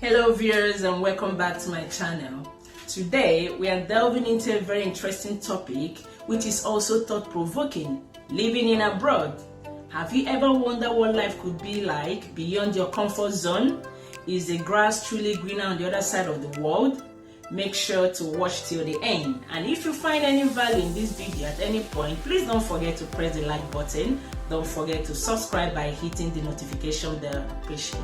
Hello viewers, and welcome back to my channel. Today we are delving into a very interesting topic which is also thought-provoking: living in abroad. Have you ever wondered what life could be like beyond your comfort zone? Is the grass truly greener on the other side of the world? Make sure to watch till the end, and if you find any value in this video at any point, please don't forget to press the like button. Don't forget to subscribe by hitting the notification bell. Appreciate.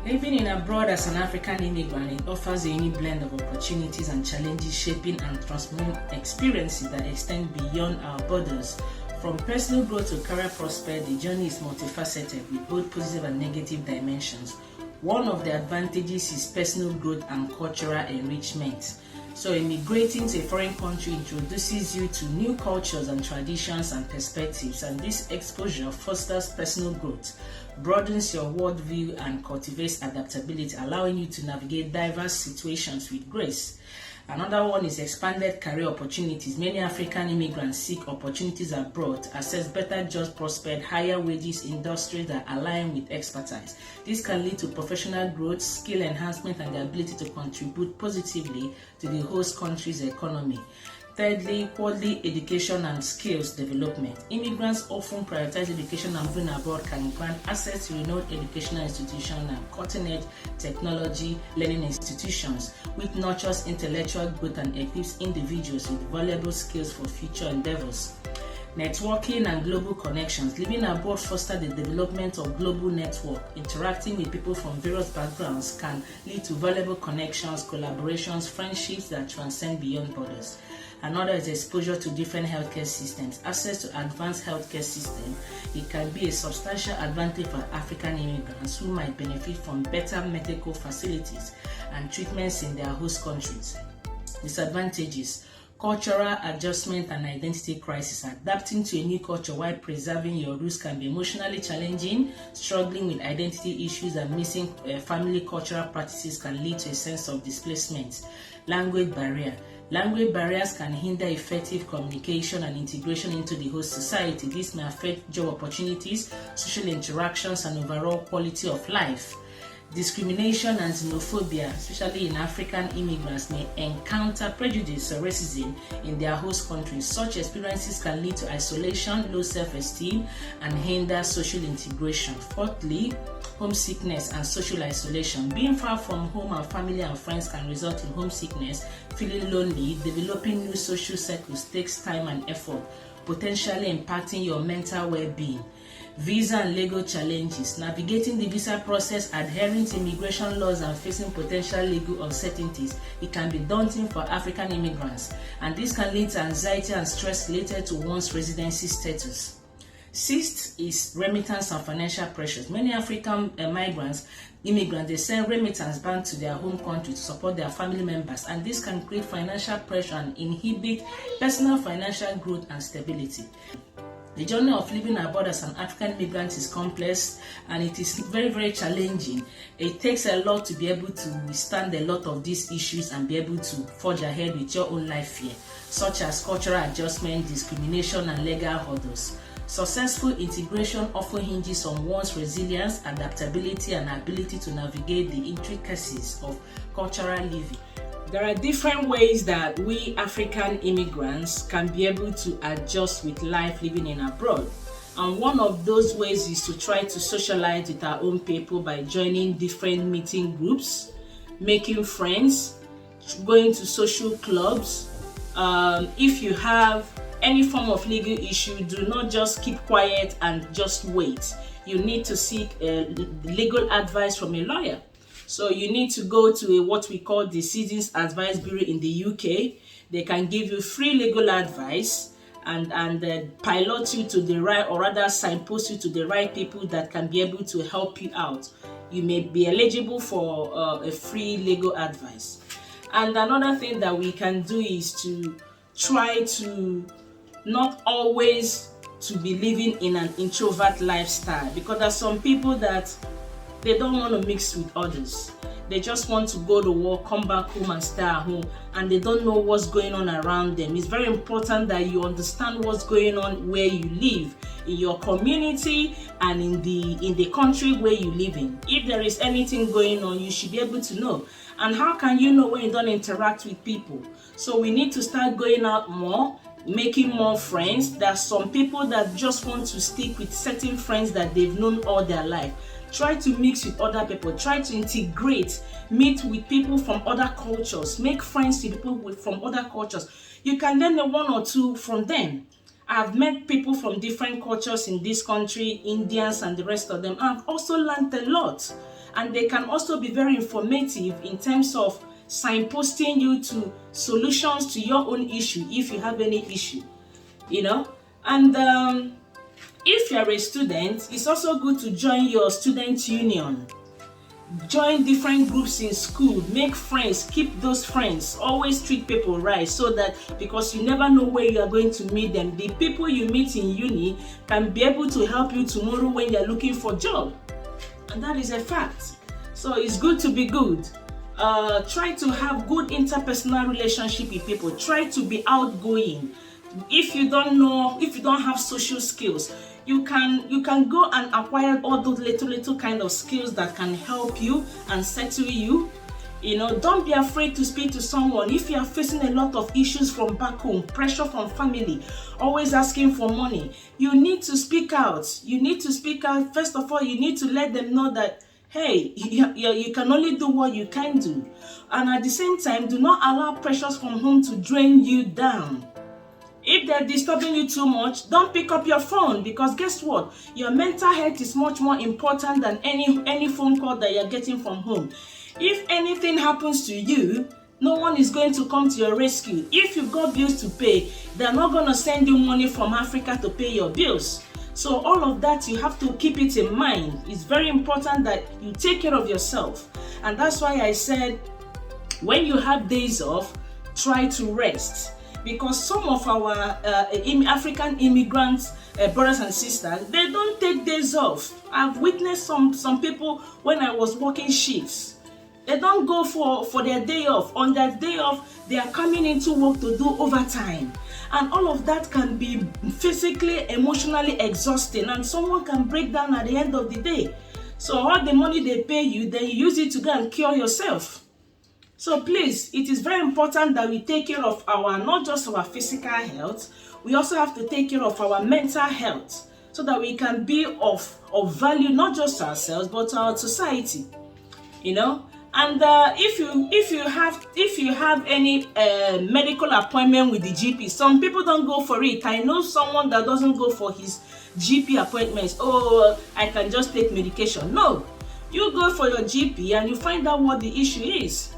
Living in abroad as an African immigrant, it offers a unique blend of opportunities and challenges, shaping and transforming experiences that extend beyond our borders. From personal growth to career prosperity, the journey is multifaceted with both positive and negative dimensions. One of the advantages is personal growth and cultural enrichment. So immigrating to a foreign country introduces you to new cultures and traditions and perspectives, and this exposure fosters personal growth, broadens your worldview, and cultivates adaptability, allowing you to navigate diverse situations with grace. Another one is expanded career opportunities. Many African immigrants seek opportunities abroad to access better jobs prospect, higher wages, industries that align with expertise. This can lead to professional growth, skill enhancement, and the ability to contribute positively to the host country's economy. Thirdly, quality education and skills development. Immigrants often prioritize education, and moving abroad can grant access to renowned educational institutions and cutting-edge technology learning institutions, which nurtures intellectual growth and equips individuals with valuable skills for future endeavors. Networking and global connections. Living abroad fosters the development of global network. Interacting with people from various backgrounds can lead to valuable connections, collaborations, friendships that transcend beyond borders. Another is exposure to different healthcare systems. Access to advanced healthcare systems. It can be a substantial advantage for African immigrants who might benefit from better medical facilities and treatments in their host countries. Disadvantages: cultural adjustment and identity crisis. Adapting to a new culture while preserving your roots can be emotionally challenging. Struggling with identity issues and missing family cultural practices can lead to a sense of displacement. Language barrier. Language barriers can hinder effective communication and integration into the host society. This may affect job opportunities, social interactions, and overall quality of life. Discrimination and xenophobia, especially in African immigrants, may encounter prejudice or racism in their host countries. Such experiences can lead to isolation, low self-esteem, and hinder social integration. Fourthly, homesickness and social isolation. Being far from home and family and friends can result in homesickness, feeling lonely. Developing new social circles takes time and effort, potentially impacting your mental well-being. Visa and legal challenges. Navigating the visa process, adhering to immigration laws, and facing potential legal uncertainties. It can be daunting for African immigrants, and this can lead to anxiety and stress related to one's residency status. Sixth is remittance and financial pressures. Many African immigrants, they send remittance back to their home country to support their family members, and this can create financial pressure and inhibit personal financial growth and stability. The journey of living abroad as an African immigrant is complex, and it is very, very challenging. It takes a lot to be able to withstand a lot of these issues and be able to forge ahead with your own life here, such as cultural adjustment, discrimination, and legal hurdles. Successful integration often hinges on one's resilience, adaptability, and ability to navigate the intricacies of cultural living. There are different ways that we African immigrants can be able to adjust with life living in abroad. And one of those ways is to try to socialize with our own people by joining different meeting groups, making friends, going to social clubs. If you have any form of legal issue, do not just keep quiet and just wait. You need to seek legal advice from a lawyer. So you need to go to what we call the Citizens Advice Bureau in the UK. They can give you free legal advice and pilot you to the right, or rather signpost you to the right people that can be able to help you out. You may be eligible for a free legal advice. And another thing that we can do is to try to not always to be living in an introvert lifestyle, because there are some people that They don't want to mix with others. They just want to go to work, come back home and stay at home, and they don't know what's going on around them. It's very important that you understand what's going on where you live, in your community and in the country where you live in. If there is anything going on, you should be able to know. And how can you know when you don't interact with people? So we need to start going out more, making more friends. There are some people that just want to stick with certain friends that they've known all their life. Try to mix with other people. Try to integrate. Meet with people from other cultures. Make friends with people from other cultures. You can learn one or two from them. I've met people from different cultures in this country, Indians and the rest of them. I've also learned a lot. And they can also be very informative in terms of signposting you to solutions to your own issue if you have any issue, And if you're a student, it's also good to join your student union. Join different groups in school, make friends, keep those friends, always treat people right, so that, because you never know where you are going to meet them, the people you meet in uni can be able to help you tomorrow when you're looking for a job. And that is a fact. So it's good to be good. Try to have good interpersonal relationship with people. Try to be outgoing. If you don't have social skills, you can go and acquire all those little kind of skills that can help you and settle you. Don't be afraid to speak to someone. If you are facing a lot of issues from back home, pressure from family, always asking for money, you need to speak out. First of all, you need to let them know that, hey, you can only do what you can do. And at the same time, do not allow pressures from home to drain you down. If they're disturbing you too much, don't pick up your phone, because guess what? Your mental health is much more important than any phone call that you're getting from home. If anything happens to you, no one is going to come to your rescue. If you've got bills to pay, they're not going to send you money from Africa to pay your bills. So all of that, you have to keep it in mind. It's very important that you take care of yourself. And that's why I said, when you have days off, try to rest. Because some of our African immigrants, brothers and sisters, they don't take days off. I've witnessed some people when I was working shifts. They don't go for their day off. On their day off, they are coming into work to do overtime. And all of that can be physically, emotionally exhausting. And someone can break down at the end of the day. So all the money they pay you, then you use it to go and cure yourself. So please, it is very important that we take care of not just our physical health, we also have to take care of our mental health, so that we can be of value, not just to ourselves, but to our society. And if you have any medical appointment with the GP, some people don't go for it. I know someone that doesn't go for his GP appointments. Oh, I can just take medication. No, you go for your GP and you find out what the issue is.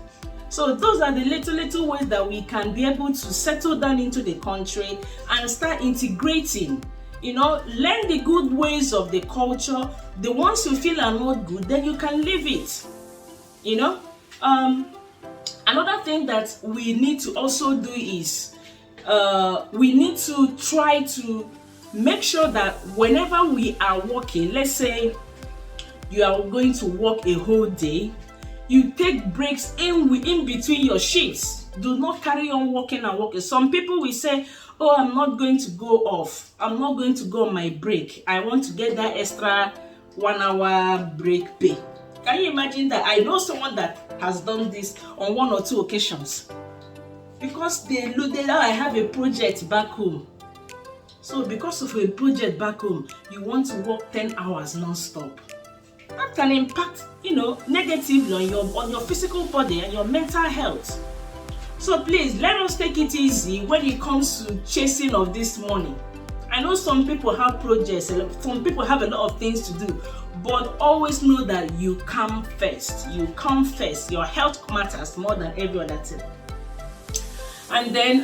So those are the little ways that we can be able to settle down into the country and start integrating. Learn the good ways of the culture. The ones you feel are not good, then you can leave it. Another thing that we need to also do is we need to try to make sure that whenever we are working, let's say you are going to work a whole day, you take breaks in between your shifts. Do not carry on working and working. Some people will say, oh, I'm not going to go off. I'm not going to go on my break. I want to get that extra 1 hour break pay. Can you imagine that? I know someone that has done this on 1 or 2 occasions. Because they now have a project back home. So because of a project back home, you want to work 10 hours non-stop. That can impact, negatively on your physical body and your mental health. So please, let us take it easy when it comes to chasing of this money. I know some people have projects, some people have a lot of things to do, but always know that you come first. You come first. Your health matters more than every other thing. And then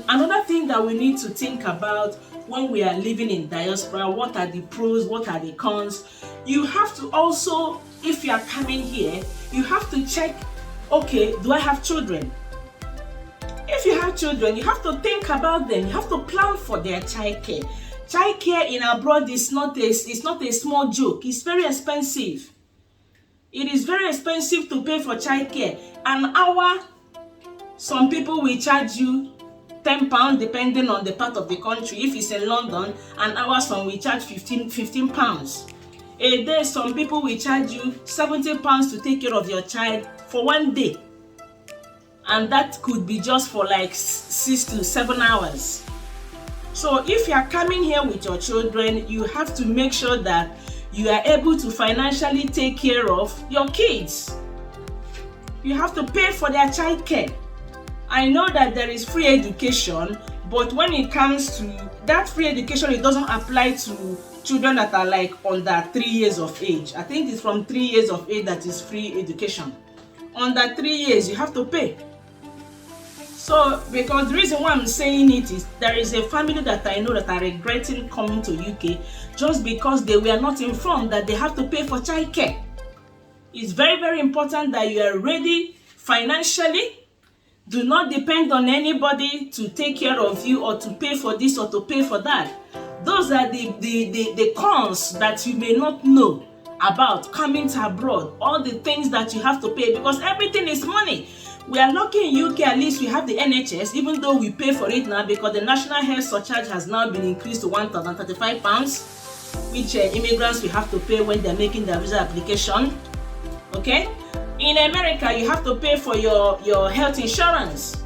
another thing that we need to think about when we are living in diaspora, what are the pros, what are the cons? You have to also, if you are coming here, you have to check, okay, do I have children? If you have children, you have to think about them. You have to plan for their childcare. Childcare in abroad is not a small joke. It's very expensive. It is very expensive to pay for childcare. An hour, some people will charge you £10 depending on the part of the country. If it's in London, an hour some will charge 15 pounds. A day, some people will charge you £70 to take care of your child for 1 day. And that could be just for like 6 to 7 hours. So if you are coming here with your children, you have to make sure that you are able to financially take care of your kids. You have to pay for their childcare. I know that there is free education, but when it comes to that free education, it doesn't apply to children that are like under 3 years of age. I think it's from 3 years of age that is free education. Under 3 years, you have to pay. So, because the reason why I'm saying it is there is a family that I know that are regretting coming to UK just because they were not informed that they have to pay for childcare. It's very, very important that you are ready financially. Do not depend on anybody to take care of you or to pay for this or to pay for that. Those are the cons that you may not know about coming to abroad. All the things that you have to pay, because everything is money. We are lucky in UK, at least we have the NHS, even though we pay for it now because the national health surcharge has now been increased to £1,035, which immigrants will have to pay when they're making their visa application. Okay? In America, you have to pay for your health insurance.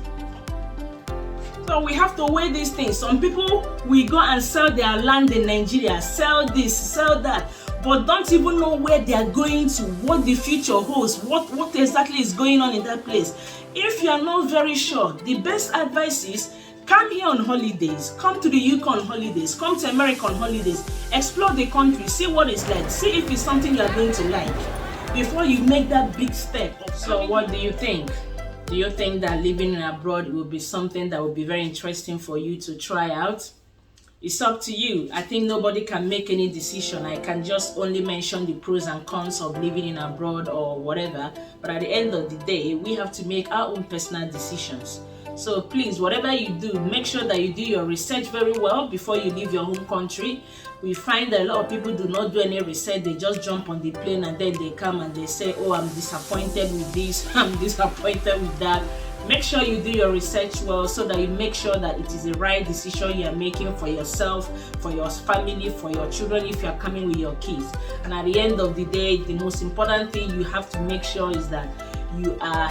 So we have to weigh these things. Some people will go and sell their land in Nigeria, sell this, sell that, but don't even know where they are going to, what the future holds, what exactly is going on in that place. If you are not very sure, the best advice is come here on holidays, come to the UK on holidays, come to America on holidays, explore the country, see what it's like, see if it's something you are going to like before you make that big step. So what do you think? Do you think that living abroad will be something that will be very interesting for you to try out? It's up to you. I think nobody can make any decision. I can just only mention the pros and cons of living in abroad or whatever. But at the end of the day, we have to make our own personal decisions. So please, whatever you do, make sure that you do your research very well before you leave your home country. We find that a lot of people do not do any research. They just jump on the plane and then they come and they say, oh, I'm disappointed with this, I'm disappointed with that. Make sure you do your research well so that you make sure that it is the right decision you are making for yourself, for your family, for your children if you are coming with your kids. And at the end of the day, the most important thing you have to make sure is that you are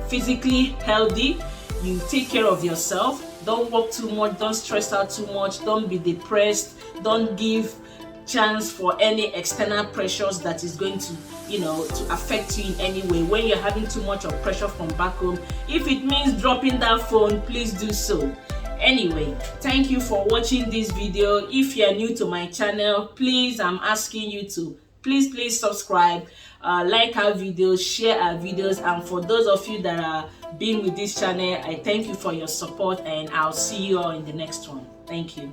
physically healthy, you take care of yourself, don't work too much, don't stress out too much, don't be depressed, don't give chance for any external pressures that is going to to affect you in any way. When you're having too much of pressure from back home, if it means dropping that phone, please do so. Anyway, thank you for watching this video. If you're new to my channel, please, I'm asking you to please subscribe, like our videos, share our videos, and for those of you that are being with this channel, I thank you for your support, and I'll see you all in the next one. Thank you.